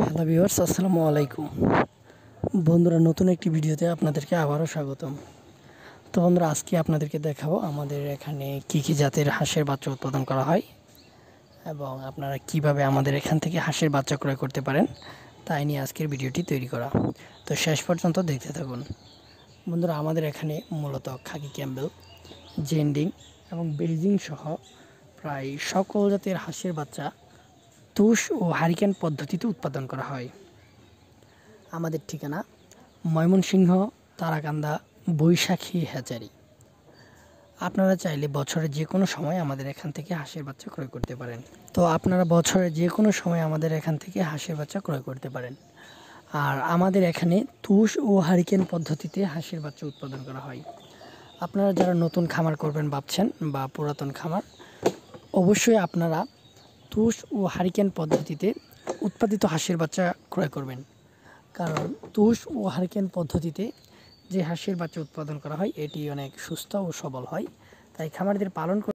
Hello viewers, আসসালামু আলাইকুম। বন্ধুরা, নতুন একটি ভিডিওতে আপনাদেরকে আবারও স্বাগতম। তো বন্ধুরা, আজকে আপনাদেরকে দেখাবো আমাদের এখানে কী জাতের হাঁসের বাচ্চা উৎপাদন করা হয় এবং আপনারা কিভাবে আমাদের এখান থেকে হাঁসের বাচ্চা ক্রয় করতে পারেন, তাই নিয়ে আজকের ভিডিওটি তৈরি করা। তো শেষ পর্যন্ত দেখতে থাকুন। বন্ধুরা, আমাদের এখানে মূলত খাকি ক্যাম্বেল, জেন্ডিং এবং বেইজিং সহ প্রায় সকল জাতের হাঁসের বাচ্চা তুষ ও হারিকেন পদ্ধতিতে উৎপাদন করা হয়। আমাদের ঠিকানা ময়মনসিংহ, তারাকান্দা, বৈশাখী হ্যাচারি। আপনারা চাইলে বছরের যে কোনো সময় আমাদের এখান থেকে হাঁসের বাচ্চা ক্রয় করতে পারেন। তো আপনারা বছরের যে কোনো সময় আমাদের এখান থেকে হাঁসের বাচ্চা ক্রয় করতে পারেন। আর আমাদের এখানে তুষ ও হারিকেন পদ্ধতিতে হাঁসের বাচ্চা উৎপাদন করা হয়। আপনারা যারা নতুন খামার করবেন ভাবছেন বা পুরাতন খামার, অবশ্যই আপনারা তুষ ও হারিকেন পদ্ধতিতে উৎপাদিত হাঁসের বাচ্চা ক্রয় করবেন। কারণ তুষ ও হারিকেন পদ্ধতিতে যে হাঁসের বাচ্চা উৎপাদন করা হয় এটি অনেক সুস্থ ও সবল হয়, তাই খামারিদের পালন